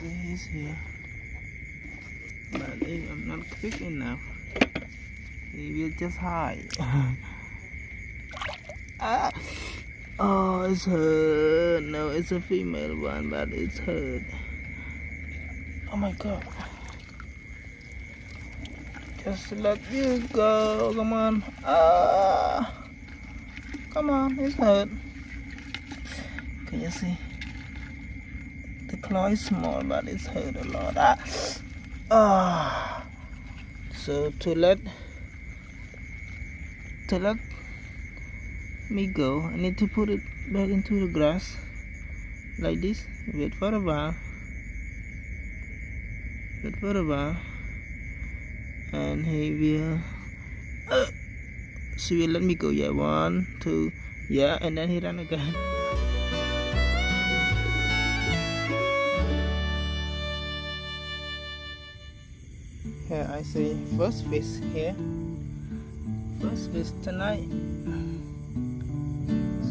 He's here. But if I'm not quick enough, he will just hide. Ah! Oh, it's hurt. No, it's a female one, but it's hurt. Oh my god. Just let you go. Come on. Ah! Come on, it's hurt. Can you see? The claw is small, but it's hurt a lot. Ah! Ah! So to let me go, I need to put it back into the grass like this. Wait for a while. Wait for a while, and he will. She will let me go. Yeah, 1, 2, yeah, and then he run again. Here I see first fish here. First fish tonight.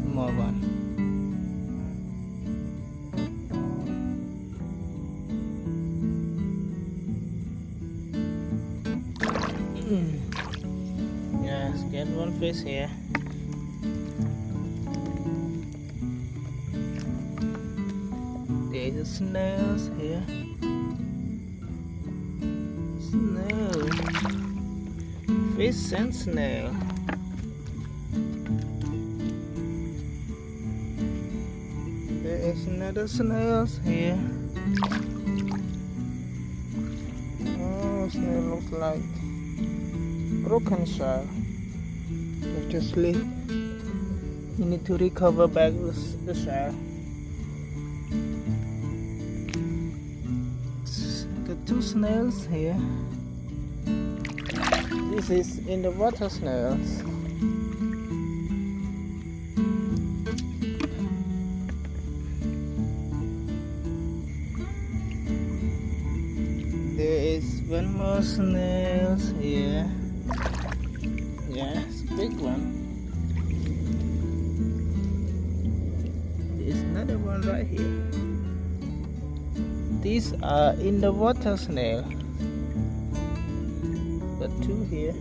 Small one. Yes, get one fish here. There's a snails here. Snail. Fish and snail. There is another snails here. Oh, snail looks like broken shell. Obviously, you need to recover back the shell. Got 2 snails here. This is in the water snails. There is one more snails here. Yes, big one. There's another one right here. These are in the water snail. Got 2 here.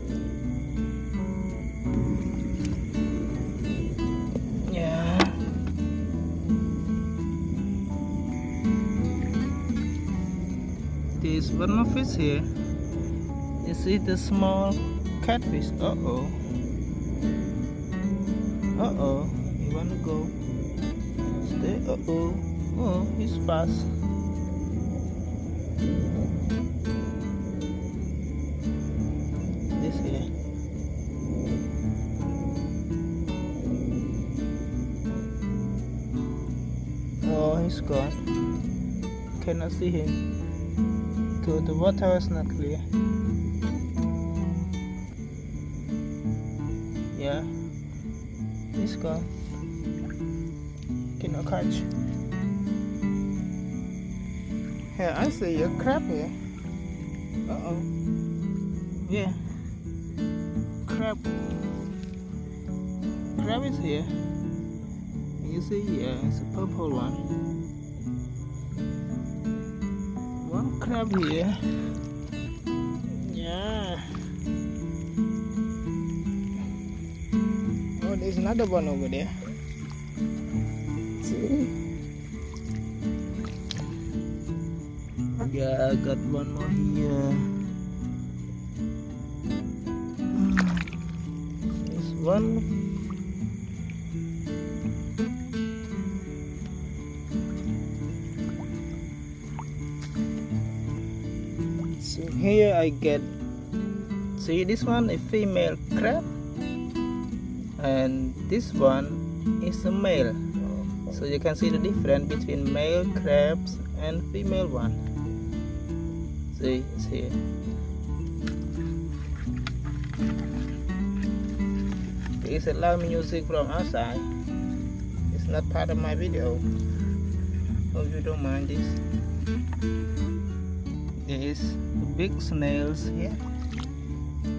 Yeah. There's one more fish here. You see the small catfish. Uh-oh. Uh-oh. You wanna go? Stay. Uh-oh. Oh, he's fast. This here. Oh, he's gone. Cannot see him. Because the water is not clear. Yeah, he's gone. Cannot catch. Here, I see a crab here. Uh-oh. Yeah. Crab. Crab is here. You see, yeah, it's a purple one. One crab here. Yeah. Oh, there's another one over there. See? Yeah, I got one more here. There's one. So here I get, see this one, a female crab, and this one is a male. So you can see the difference between male crabs and female one. See, it's here. There is a loud music from outside. It's not part of my video. Hope you don't mind this. There is big snails here.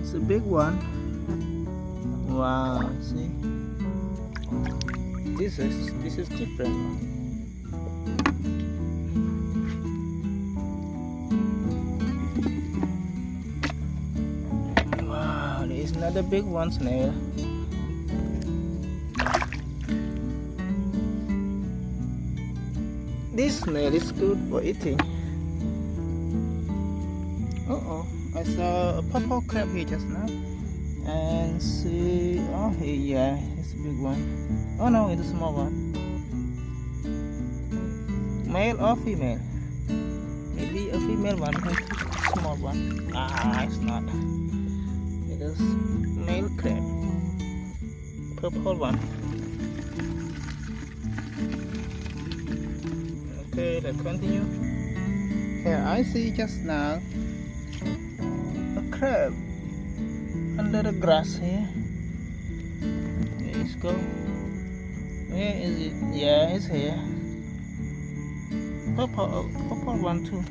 It's a big one. Wow, see. This is different. Another big one, snail. This snail is good for eating. I saw a purple crab here just now. And see, oh here, yeah, it's a big one. Oh no, it's a small one. Male or female? Maybe a female one, a small one. Ah, it's not. It is male crab. Purple one. Okay, let's continue. Here I see just now a crab under the grass here. Let's go. Where is it? Yeah, it's here. Purple one too.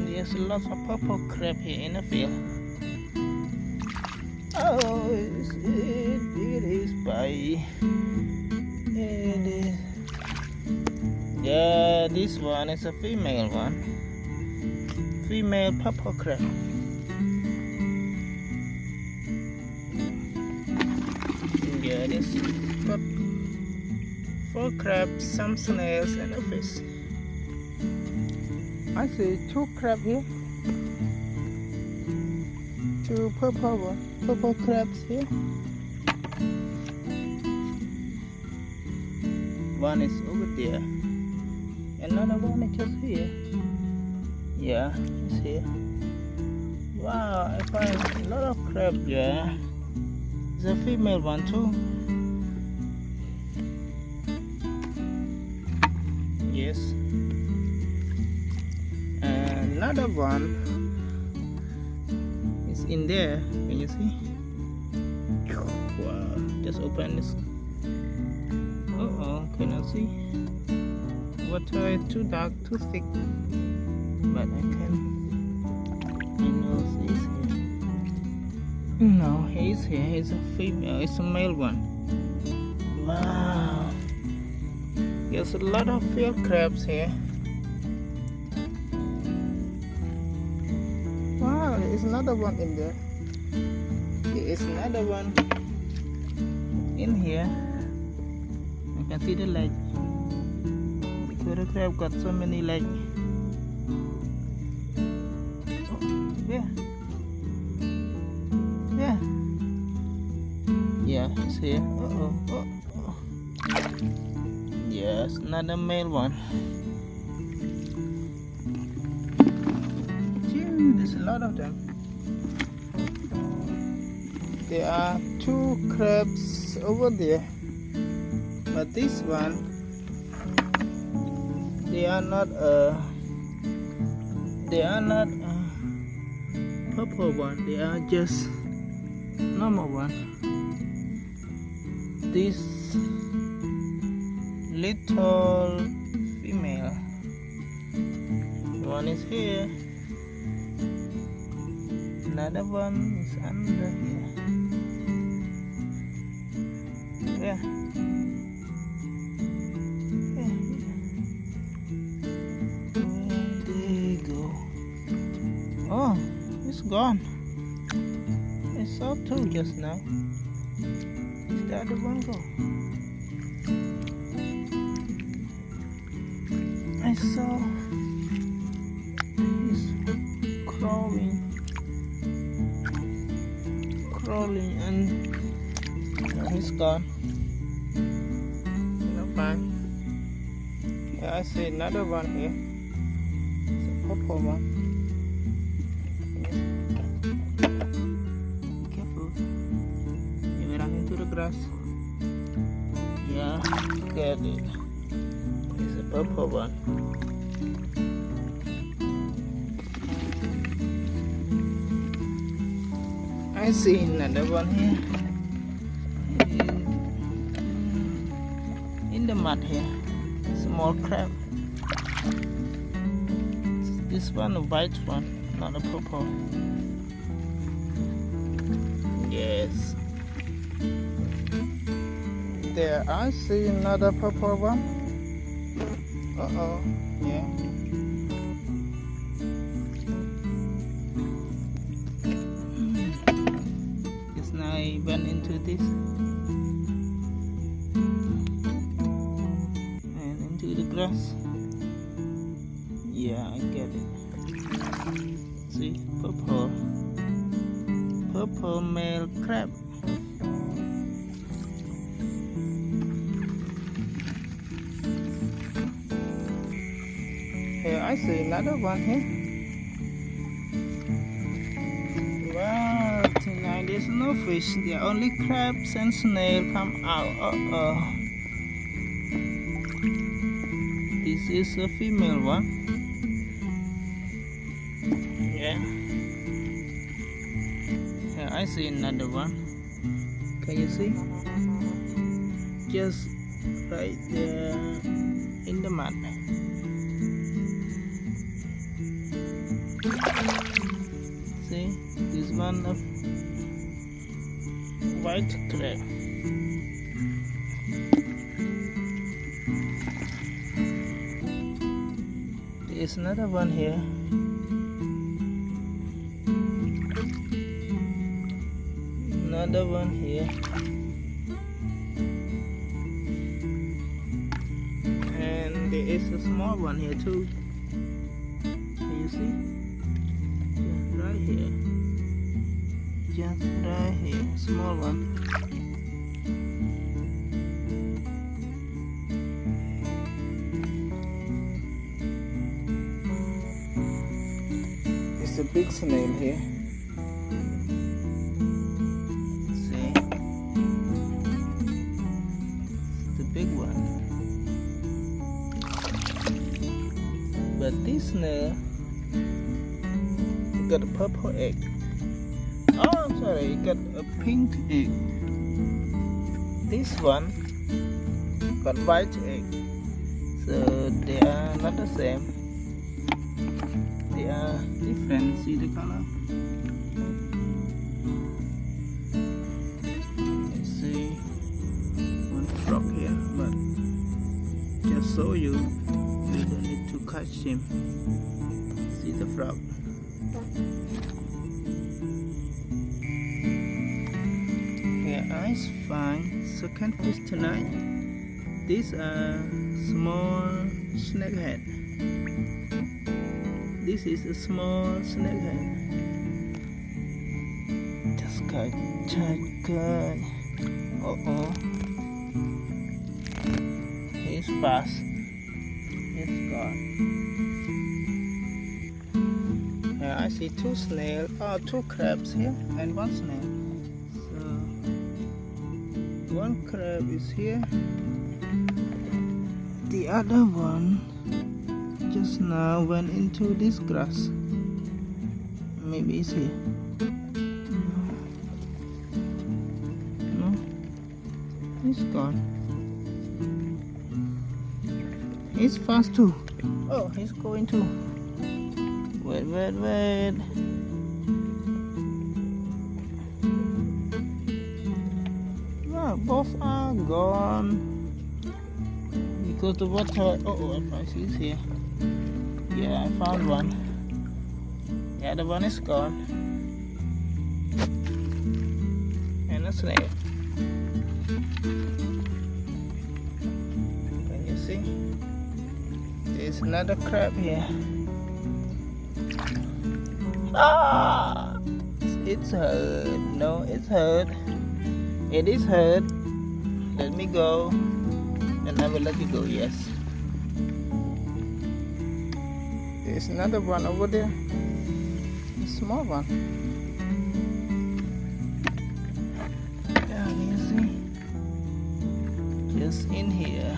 There's lots of purple crab here in the field. Oh, it is by. It is. Yeah, this one is a female one. Female purple crab. Yeah, this got 4 crabs, some snails, and a fish. I see 2 crabs here. 2 purple crabs here. One is over there. Another one is just here. Yeah, it's here. Wow, I find a lot of crab there. It's a female one too. Yes. And another one is in there. Can you see? Wow, just open this. Cannot see. Water is too dark, too thick. But I know he's here. No, he's here. He's a female. It's a male one. Wow. There's a lot of field crabs here. Wow, there is another one in there. There is another one in here. You can see the leg. Because the crab got so many legs. Oh, yeah. Yeah. Yeah, it's here. Yes, another male one. Gee, there's a lot of them. There are 2 crabs over there. But this one, they are not purple one. They are just normal one. This little female one is here. Another one is under here. Yeah. Oh, it's gone. I saw 2 just now. Is the other one go? I saw he's crawling, and he's gone. Fine. Yeah, I see another one here. It's a purple one. Grass. Yeah, get it. It's a purple one. I see another one here. In the mud here. Small crab. This one a white one, not a purple. Yes. There, I see another purple one. Yeah. Yeah, I get it. See, purple male crab. Here I see another one here. Well, tonight there's no fish. There are only crabs and snail come out. This is a female one. Yeah. Here I see another one. Can you see? Just right there in the mud. See, this one of white crab. There's another one here. Another one here. And there is a small one here too. Can you see? Just right here. Just right here. Small one. It's a big snail here. See? It's the big one. But this snail got a purple egg. Oh, I'm sorry, it got a pink egg. This one got white egg. So they are not the same. They are different. See the color? Let's see one frog here, but just show you, we don't need to catch him. See the frog? Nice fine second fish tonight. These are small snakehead. This is a small snakehead. Just got good. He's fast. He's gone. Here I see two snails, two crabs here and one snail. One crab is here. The other one just now went into this grass. Maybe it's here. No, he's gone. He's fast too. Oh, he's going too. Wait. Both are gone because the water. I found he's here. Yeah, I found one. The other one is gone. And a snail. Can you see? There's another crab here. It's hurt. No, it's hurt. It is hurt. Let me go, and I will let you go. Yes. There's another one over there. A small one. Yeah, can you see? Just in here.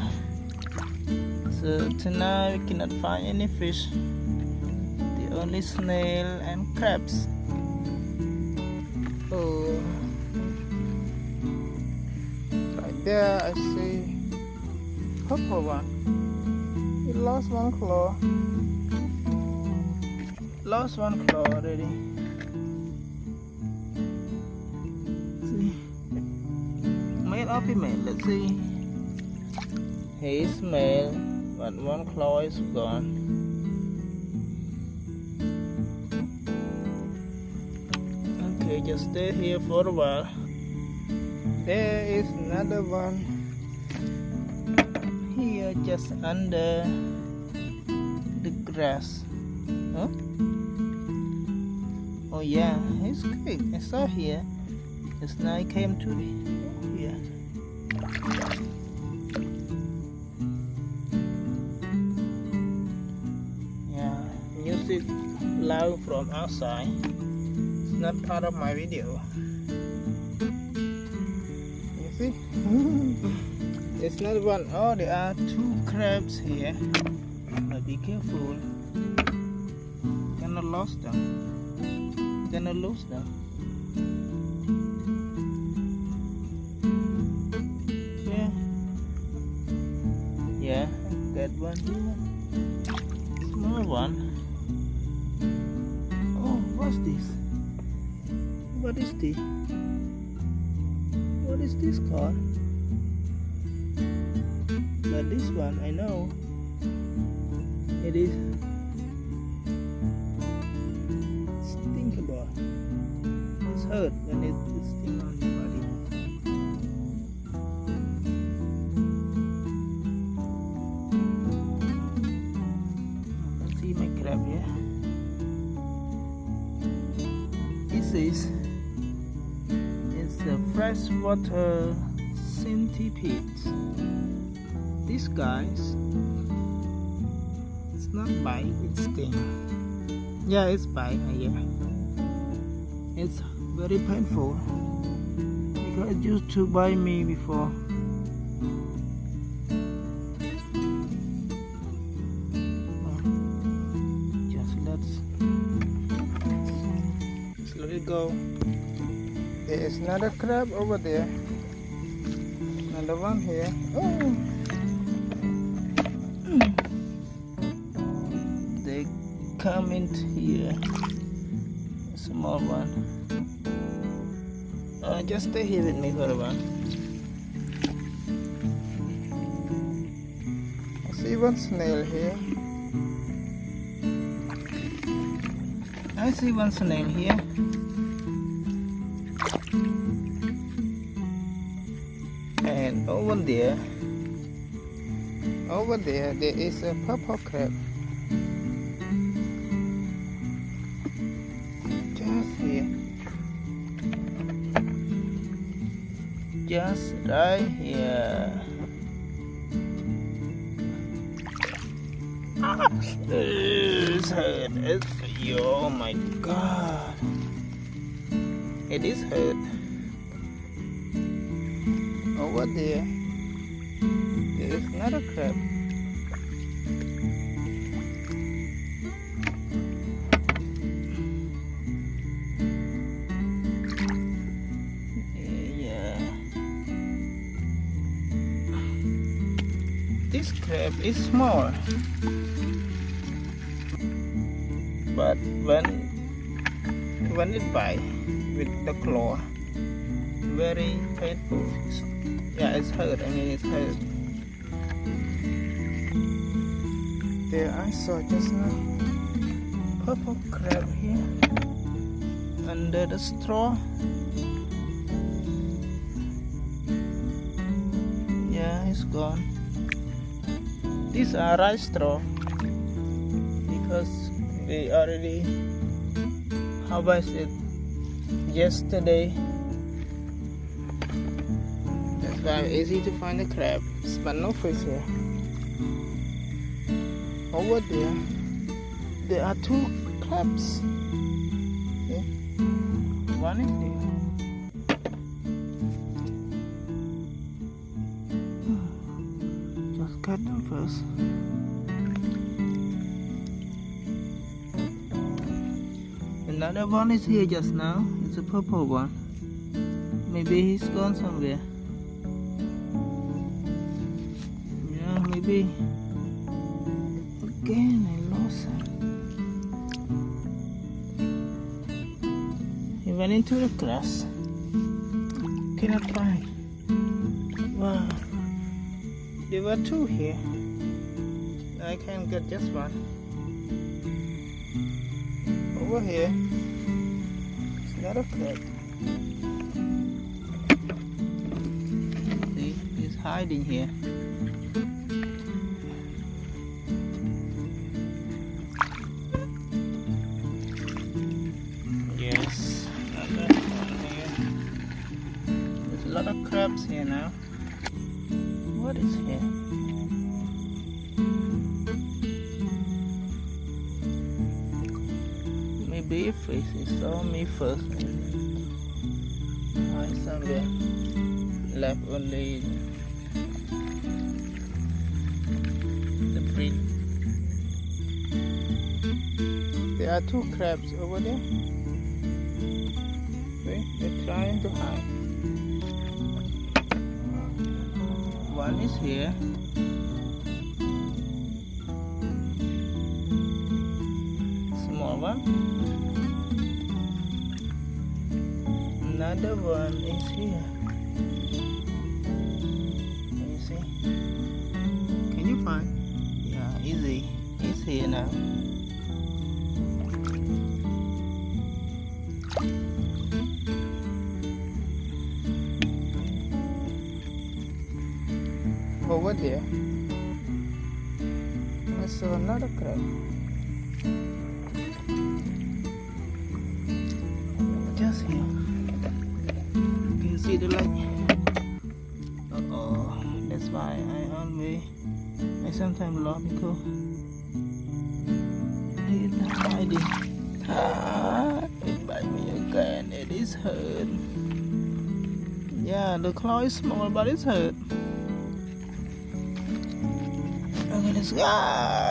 So tonight we cannot find any fish. The only snail and crabs. Oh. There I see purple one. It lost one claw. Lost one claw already. See, male or female? Let's see. He is male, but one claw is gone. Okay, just stay here for a while. There is another one here just under the grass. Huh? Oh yeah, it's good. I saw here. Just now I came to the here. Yeah, music loud from outside. It's not part of my video. You see? It's not one. Oh, there are 2 crabs here. But be careful. Cannot lose them. Cannot lose them. Yeah. Yeah, got one here. Small one. Oh, what's this? What is this? What is this called? But this one I know it is stinkable. It's hurt when it stings on your body. Let's see my crab here. It's a freshwater centipede. These guys, it's not bite, it's sting. Yeah, it's bite. Yeah, it's very painful because it used to bite me before. Just let it go. There is another crab over there. Another one here. Oh. They come in here. Small one. Just stay here with me for a while. I see one snail here. I see one snail here. And over there there is a purple crab. Just here. Just right here. It's hurt. Oh my god. It is hurt. Over there is another crab. Yeah. This crab is small, but when it bites with the claw, very painful. Yeah, it's hurt. I mean, it's hurt. There, I saw just now purple crab here under the straw. Yeah, it's gone. These are rice straw because we already harvested yesterday. Very easy to find the crabs, but no fish here. Over there are 2 crabs. Okay. One is there. Just cut them first. Another one is here just now. It's a purple one. Maybe he's gone somewhere. Maybe again I lost him. He went into the grass. Cannot find. Wow, there were 2 here. I can get just one. Over here, it's another crab. See, he's hiding here. here now. What is here? Maybe a fish. He saw me first. I somewhere left only the breed. There are two crabs over there. See, they're trying to hide. One is here. Small one. Another one is here. Can you see? Can you find? Yeah, easy. He's here now. Over there, I saw another crab. Just here. Can you see the light? Uh-oh, that's why I sometimes lost because he's hiding. It bite me again. It is hurt. Yeah, the claw is small, but it's hurt. Okay, let's go.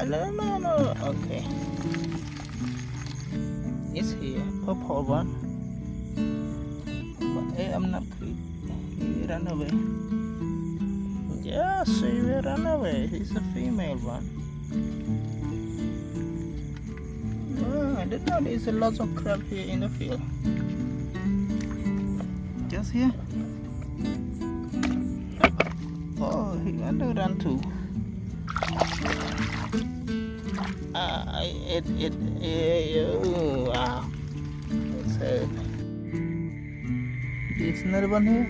No. Okay. It's here. Purple one. But hey, I'm not quick. He ran away. Yeah, she will run away. He's a female one. I didn't know there's a lot of crab here in the field. Just here. Oh, he went to run too. I ate it. Wow. That's it. There's another one here.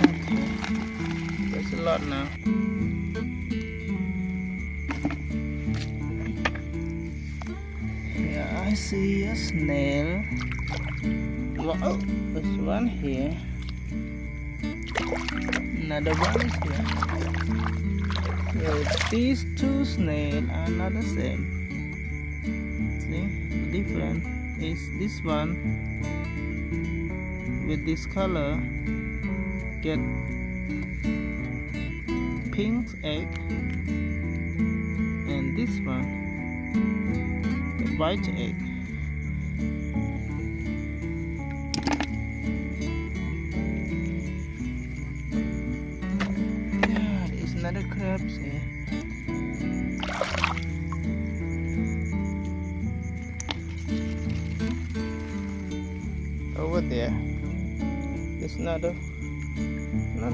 Okay. There's a lot now. Here I see a snail. Oh, there's one here. Another one is here. So these two snails are not the same. See, the difference is this one with this color get pink egg, and this one get white egg. Another crabs here. Over there, there's another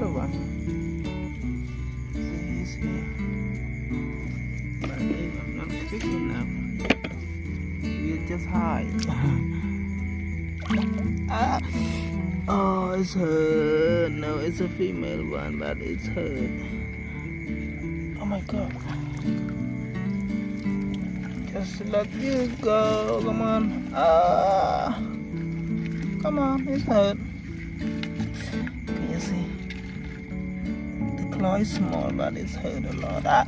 one. See, he's here. But I'm not quick enough. We'll just hide. Oh, it's hurt. No, it's a female one, but it's hurt. Oh my God. Just let you go. Come on. Come on. It's hurt. Can you see? The claw is small, but it's hurt a lot.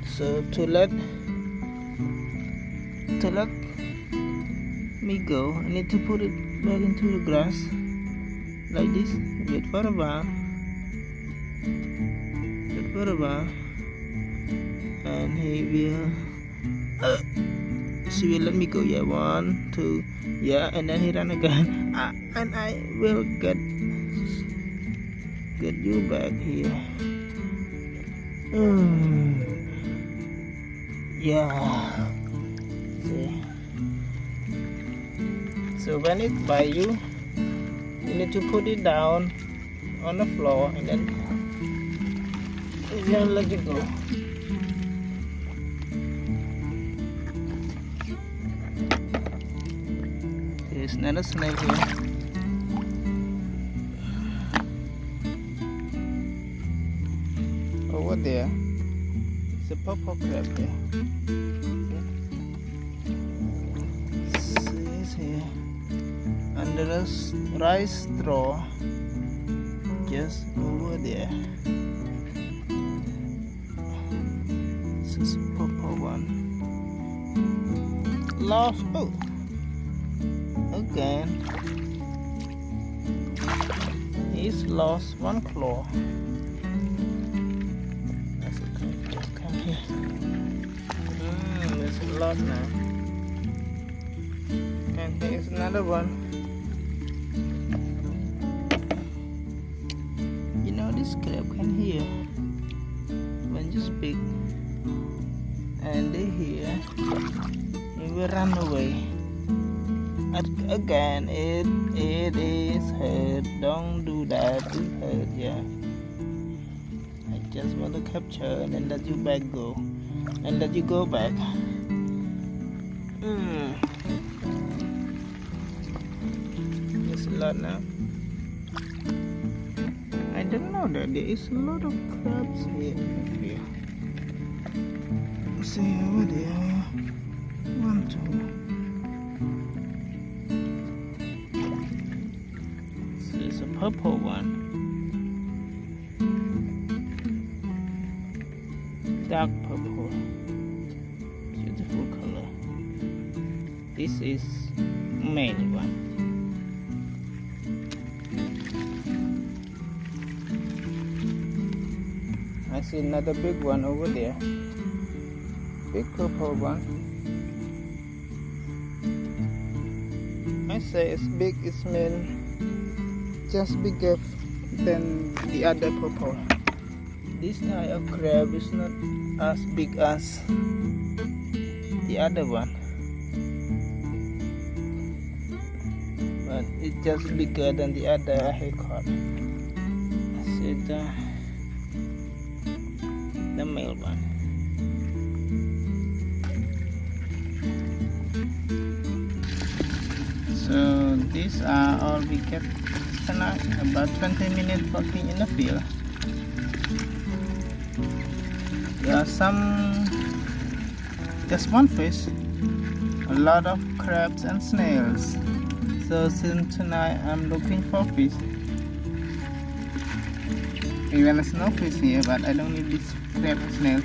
So to let me go, I need to put it back into the grass like this. Wait for a while. And he will she will let me go. Yeah, 1, 2, yeah, and then he run again. And I will get you back here. Yeah. See. So when it bite you, you need to put it down on the floor and then let it go. There's another snail here. Over there, it's a purple crab there. little rice straw just over there. This is a purple one. Lost. Oh, again. He's lost one claw. That's okay. Just come here. There's a lot now. And here's another one. You know, this crab can hear when you speak, and they hear, it will run away. Again, it is hurt. Don't do that. It hurt, yeah. I just want to capture and then let you back go, and let you go back. There's a lot now. I didn't know that there is a lot of crabs here. See over there. 1, 2. This is a purple one. Dark purple. Beautiful color. This is male one. I see another big one over there. Big purple one. I say it's big, it's male, just bigger than the other purple. This type of crab is not as big as the other one, but it's just bigger than the other I caught. I see the male one. So these are all we kept tonight. About 20 minutes walking in the field. There are just one fish, a lot of crabs and snails. So since tonight I'm looking for fish. Even there's no fish here, but I don't need this crab and snail.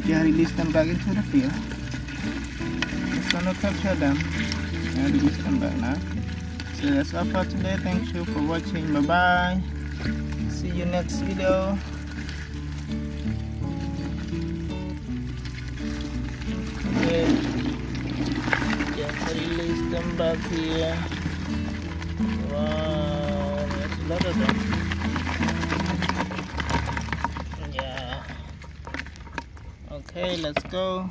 Yeah, release them back into the field. Just want to capture them and release them back now. So that's all for today. Thank you for watching. Bye bye. See you next video. Okay, just release them back here. Wow, there's a lot of them. Yeah. Okay, let's go.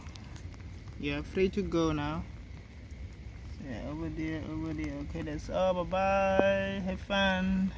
You're free to go now. Yeah, over there. Okay, that's all. Bye bye. Have fun.